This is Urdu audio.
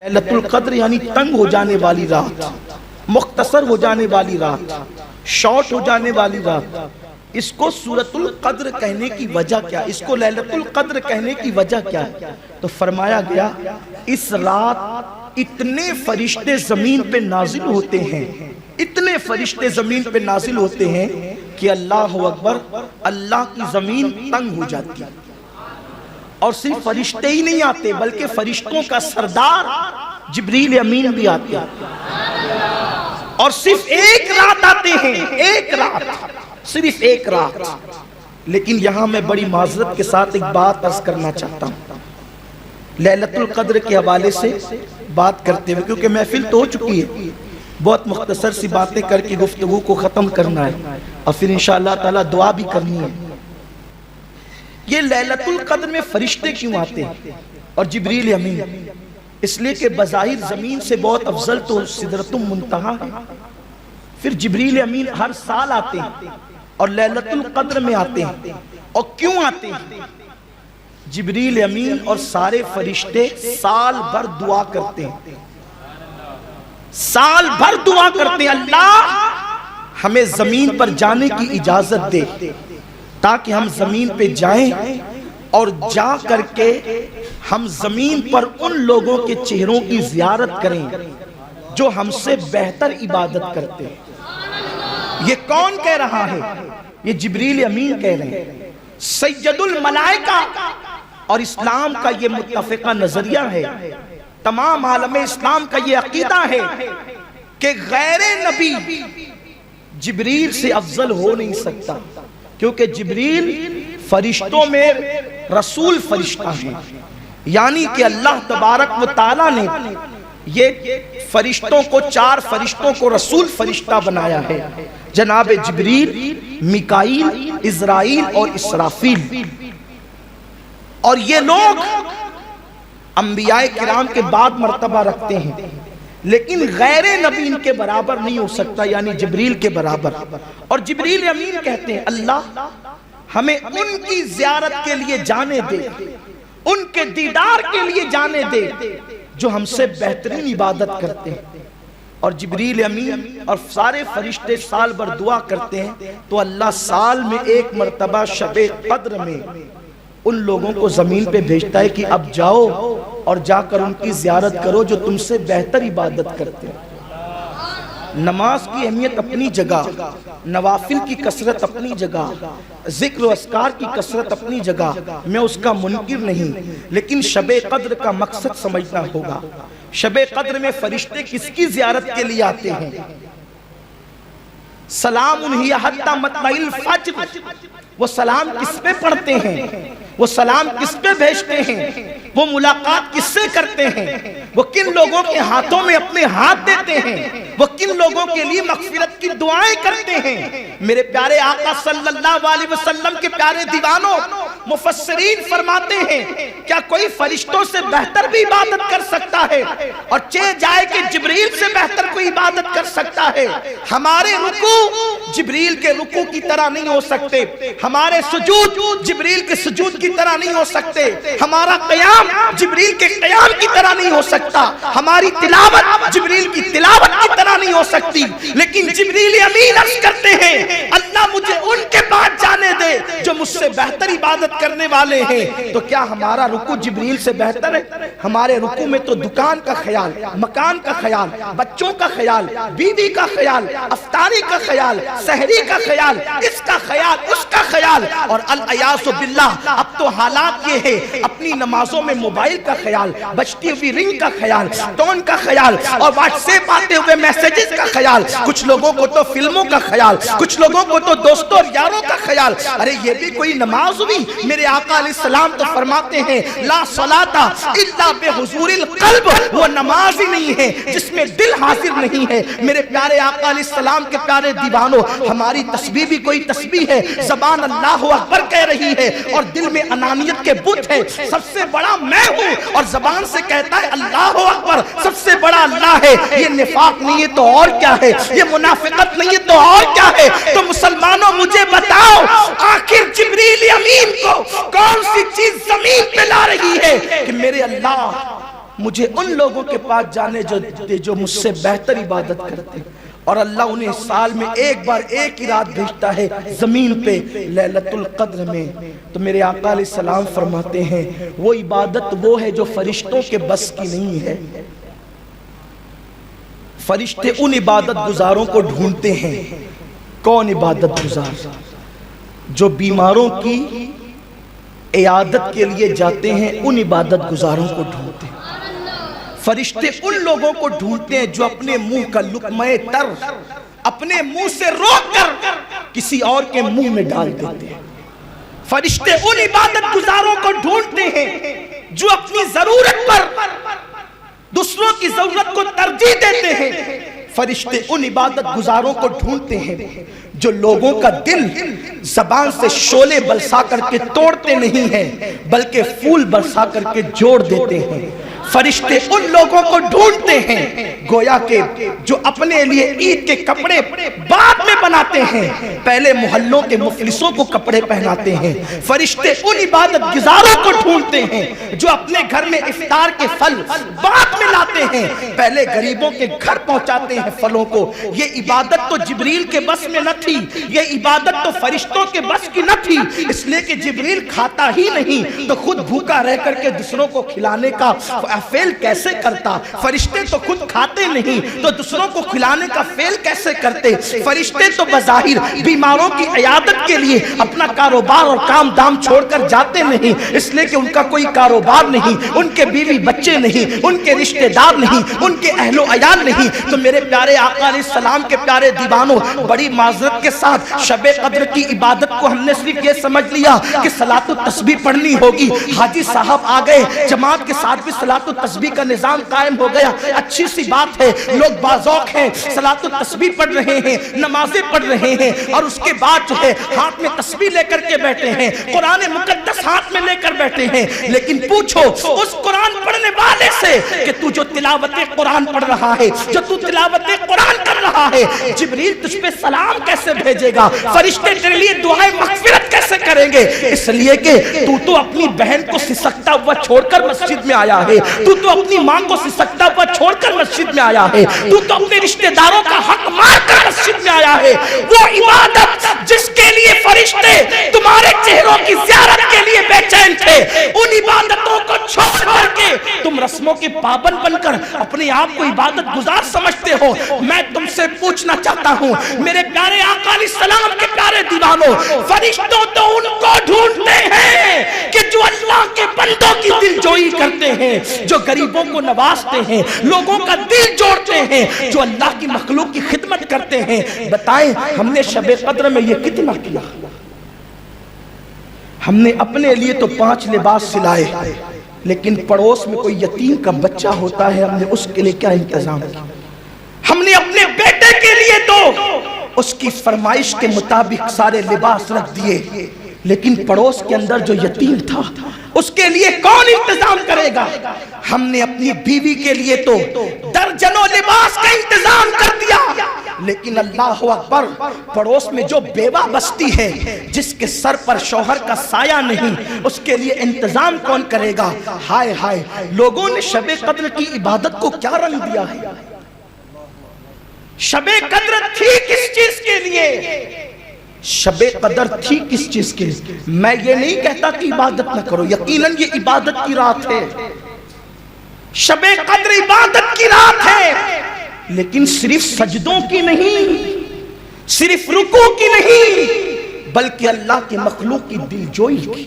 لیلۃ القدر یعنی تنگ ہو جانے والی رات، مختصر ہو جانے والی رات، شارٹ ہو جانے والی رات۔ اس کو سورۃ القدر کہنے کی وجہ کیا، اس کو لیلۃ القدر کہنے کی وجہ کیا ہے؟ تو فرمایا گیا اس رات اتنے فرشتے زمین پہ نازل ہوتے ہیں، اتنے فرشتے زمین پہ نازل ہوتے ہیں کہ اللہ اکبر، اللہ کی زمین تنگ ہو جاتی ہے۔ اور صرف فرشتے ہی نہیں آتے بلکہ فرشتوں کا سردار جبریل امین بھی آتے ہیں، اور صرف ایک رات آتے ہیں، ایک رات، صرف ایک رات۔ لیکن یہاں میں بڑی معذرت کے ساتھ ایک بات عرض کرنا چاہتا ہوں لیلۃ القدر کے حوالے سے بات کرتے ہوئے، کیونکہ محفل تو ہو چکی ہے، بہت مختصر سی باتیں کر کے گفتگو کو ختم کرنا ہے اور پھر انشاءاللہ تعالی دعا بھی کرنی ہے۔ یہ لیلۃ القدر میں فرشتے کیوں آتے ہیں اور جبریل امین؟ اس لیے کہ بظاہر زمین سے بہت افضل تو سدرۃ المنتہا ہے، پھر جبریل امین ہر سال آتے ہیں اور لیلۃ القدر میں آتے ہیں۔ اور کیوں آتے ہیں؟ جبریل امین اور سارے فرشتے سال بھر دعا کرتے ہیں، سال بھر دعا کرتے ہیں اللہ ہمیں زمین پر جانے کی اجازت دے تاکہ ہم زمین پہ جائیں اور جا کر کے ہم زمین پر ان لوگوں کے چہروں کی زیارت کریں جو ہم سے بہتر عبادت کرتے ہیں۔ یہ کون کہہ رہا ہے؟ یہ جبریل امین کہہ رہے ہیں، سید الملائکہ۔ اور اسلام کا یہ متفقہ نظریہ ہے، تمام عالم اسلام کا یہ عقیدہ ہے کہ غیر نبی جبریل سے افضل ہو نہیں سکتا، کیونکہ جبریل فرشتوں میں رسول فرشتہ ہیں، یعنی کہ اللہ تبارک و تعالیٰ نے یہ فرشتوں کو، چار فرشتوں کو رسول فرشتہ بنایا ہے، جناب جبریل، میکائیل، عزرائیل اور اسرافیل۔ اور یہ لوگ انبیاء کرام کے بعد مرتبہ رکھتے ہیں، لیکن غیر نبی ان کے برابر نہیں ہو سکتا، یعنی جبریل کے برابر۔ اور جبریل امین کہتے ہیں اللہ ہمیں ان کی زیارت کے لیے جانے دے، ان کے دیدار کے لیے جانے دے جو ہم سے بہترین عبادت کرتے ہیں۔ اور جبریل امین اور سارے فرشتے سال بھر دعا کرتے ہیں تو اللہ سال میں ایک مرتبہ شب قدر میں ان لوگوں کو زمین پہ بھیجتا ہے کہ اب جاؤ اور جا کر ان کی زیارت کرو جو تم سے بہتر عبادت کرتے ہیں۔ نماز کی اہمیت اپنی جگہ، نوافل کی کثرت اپنی جگہ، ذکر و اذکار کی کثرت اپنی جگہ، میں اس کا منکر نہیں، لیکن شب قدر کا مقصد سمجھنا ہوگا۔ شب قدر میں فرشتے کس کی زیارت کے لیے آتے ہیں؟ سلام ہی حتی مطلع الفجر، وہ سلام کس پہ پڑھتے ہیں؟ وہ سلام کس پہ بھیجتے ہیں؟ وہ ملاقات کس سے کرتے ہیں؟ وہ کن لوگوں کے ہاتھوں میں اپنے ہاتھ دیتے ہیں؟ وہ کن لوگوں کے لیے مغفرت کی دعائیں کرتے ہیں؟ میرے پیارے آقا صلی اللہ علیہ وسلم کے پیارے دیوانوں، مفسرین فرماتے ہیں کیا کوئی فرشتوں سے بہتر بھی عبادت کر سکتا ہے؟ اور جائے کہ جبریل سے بہتر کوئی عبادت کر سکتا ہے؟ ہمارے رکوع جبریل کے رکوع کی طرح نہیں ہو سکتے، ہمارے سجود جبریل کے سجود کی طرح نہیں ہو سکتے، ہمارا قیام جبریل کے قیام کی طرح نہیں ہو سکتا، ہماری تلاوت جبریل کی تلاوت کی طرح نہیں ہو سکتی۔ لیکن جبریل امین عرض کرتے ہیں اللہ مجھے ان کے پاس جانے دے جو مجھ سے بہتر عبادت کرنے والے ہیں۔ تو کیا ہمارا رکوع جبریل سے بہتر ہے؟ ہمارے رکوع میں تو دکان کا خیال، مکان کا خیال، بچوں کا خیال، بیوی کا خیال، افطاری کا خیال، سحری کا خیال، اس کا خیال، اس کا خیال، اور العیاذ باللہ اب تو حالات یہ ہے اپنی نمازوں میں موبائل کا خیال، بجتی ہوئی رنگ کا خیال، ٹون کا خیال، اور واٹس ایپ آتے ہوئے میسیجز کا خیال، کچھ لوگوں کو تو فلموں کا خیال، کچھ لوگوں کو تو دوستوں اور یاروں کا خیال۔ ارے یہ بھی کوئی نماز ہوئی؟ میرے آقا علیہ السلام تو فرماتے ہیں لا صلاۃ الا بحضور القلب، وہ نماز ہی نہیں ہے جس میں دل حاضر نہیں ہے۔ میرے پیارے آقا علیہ السلام کے پیارے دیوانوں، ہماری تسبیح بھی کوئی تسبیح ہے، زبان اللہ اکبر کہہ رہی ہے اور دل میں انانیت کے بت ہے، سب سے بڑا میں ہوں، اور زبان سے کہتا ہے اللہ اکبر، سب سے بڑا اللہ ہے۔ یہ نفاق نہیں ہے تو اور کیا ہے؟ یہ منافقت نہیں ہے تو اور کیا ہے؟ تو مسلمانوں مجھے بتاؤ آخر جبریل امین کو کون سی چیز زمین پہ لا رہی ہے کہ میرے اللہ مجھے ان لوگوں کے پاس جانے جو مجھ سے بہتر عبادت کرتے، اور اللہ انہیں سال میں ایک بار ایک ہی رات بھیجتا ہے زمین پہ لیلۃ القدر میں۔ تو میرے آقا علیہ السلام فرماتے ہیں وہ عبادت وہ ہے جو فرشتوں کے بس کی نہیں ہے۔ فرشتے ان عبادت گزاروں کو ڈھونڈتے ہیں۔ کون عبادت گزار؟ جو بیماروں کی عیادت کے لیے جاتے ہیں، ان عبادت گزاروں کو ڈھونڈتے ہیں۔ فرشتے ان لوگوں کو ڈھونڈتے ہیں جو اپنے منہ کا لقمہ تر اپنے منہ سے روک کر کسی اور کے منہ میں ڈال دیتے ہیں۔ فرشتے ان عبادت گزاروں کو ڈھونڈتے ہیں جو اپنی ضرورت پر دوسروں کی ضرورت کو ترجیح دیتے ہیں۔ فرشتے ان عبادت گزاروں کو ڈھونڈتے ہیں جو لوگوں کا دل زبان سے شعلے برسا کر کے توڑتے نہیں ہیں بلکہ پھول برسا کر کے جوڑ دیتے ہیں۔ فرشتے ان لوگوں کو ڈھونڈتے ہیں گویا کہ جو اپنے لیے عید کے کپڑے بعد میں بناتے ہیں، پہلے محلوں کے مفلسوں کو کپڑے پہناتے ہیں۔ فرشتے ان عبادت گزاروں کو ڈھونڈتے ہیں جو اپنے گھر میں افطار کے پھل بعد میں لاتے ہیں، پہلے غریبوں کے گھر پہنچاتے ہیں پھلوں کو۔ یہ عبادت تو جبریل کے بس میں نہ تھی، یہ عبادت تو فرشتوں کے بس کی نہ تھی، اس لیے کہ جبریل کھاتا ہی نہیں تو خود بھوکا رہ کر کے دوسروں کو کھلانے کا فعل کیسے کرتا؟ فرشتے تو خود کھاتے نہیں تو دوسروں کو کھلانے کا فعل کیسے کرتے؟ فرشتے تو بظاہر بیماروں کی عیادت کے لیے اپنا کاروبار اور کام دام چھوڑ کر جاتے نہیں، اس لیے کہ ان کا کوئی کاروبار نہیں، ان کے بیوی بچے نہیں، ان کے رشتہ دار نہیں، ان کے اہل و عیال نہیں۔ تو میرے پیارے آقا علیہ السلام کے پیارے دیوانوں، بڑی معذرت کے ساتھ شب قدر کی عبادت کو ہم نے صرف یہ سمجھ لیا کہ صلاۃ التسبیح پڑھنی ہوگی۔ حاجی صاحب آ گئے، جماعت کے ساتھ بھی صلاۃ التسبیح کا نظام قائم ہو گیا، اچھی سی بات ہے، لوگ باذوق ہیں، صلاۃ التسبیح پڑھ رہے ہیں، نمازیں پڑھ رہے ہیں، اور اس کے بعد جو ہے ہاتھ میں تسبیح لے کر کے بیٹھے ہیں، قرآن مقدس ہاتھ میں لے کر بیٹھے ہیں۔ لیکن پوچھو اس قرآن پڑھنے والے سے کہ تو جو تلاوت قرآن پڑھ رہا ہے، جو تو تلاوت قرآن کر رہا ہے، جبریل تجھ پہ سلام کیسے بھیجے گا؟ فرشتے تیرے لیے دعائیں مغفرت کیسے کریں گے؟ اس لیے کہ تو اپنی بہن کو سسکتا ہوا چھوڑ کر مسجد میں آیا ہے، تو اپنی ماں کو سسکتا ہوا چھوڑ کر مسجد میں آیا ہے، تو اپنے رشتہ داروں کا حق مار کر مسجد میں آیا ہے۔ وہ عبادت جس کے لیے فرشتے تمہارے چہروں کی زیارت کے لیے بے چین تھے، ان عبادتوں کو چھوڑ کر کے تم رسموں کے پابند بن کر اپنے آپ کو عبادت گزار سمجھتے ہو۔ میں تم سے پوچھنا چاہتا ہوں میرے پیارے آقا علیہ السلام کے پیارے دیوانوں، فرشتوں تو ان کو ڈھونڈتے ہیں کہ جو اللہ کے بندوں کی دل جوئی کرتے ہیں، جو غریبوں کو نوازتے ہیں، لوگوں کا دل جوڑتے ہیں، جو اللہ کی مخلوق کی خدمت کرتے ہیں۔ بتائیں ہم نے شب قدر میں یہ کتنا کیا؟ ہم نے اپنے لیے تو 5 لباس سلائے، لیکن پڑوس میں کوئی یتیم کا بچہ ہوتا ہے، ہم نے اس کے لیے کیا انتظام کیا؟ ہم نے اپنے بیٹے کے لیے تو اس کی فرمائش کے مطابق سارے لباس رکھ دیے، لیکن پڑوس کے اندر جو یتیم تھا اس کے لیے کون انتظام کرے گا؟ ہم نے اپنی بیوی کے لیے تو درجنوں لباس کا انتظام کر دیا، لیکن اللہ اکبر، پڑوس میں جو بیوہ بستی ہے جس کے سر پر شوہر کا سایہ نہیں، اس کے لیے انتظام کون کرے گا؟ ہائے ہائے، لوگوں نے شب قدر کی عبادت کو کیا رنگ دیا ہے؟ شب قدر تھی کس چیز کے لیے؟ شب قدر تھی کس چیز کے لیے؟ میں یہ نہیں کہتا کہ عبادت نہ کرو، یقیناً یہ عبادت کی رات ہے، شب قدر عبادت کی رات ہے، لیکن صرف سجدوں کی نہیں، صرف رکوع کی نہیں، بلکہ اللہ کی مخلوق کی دل جوئی کی۔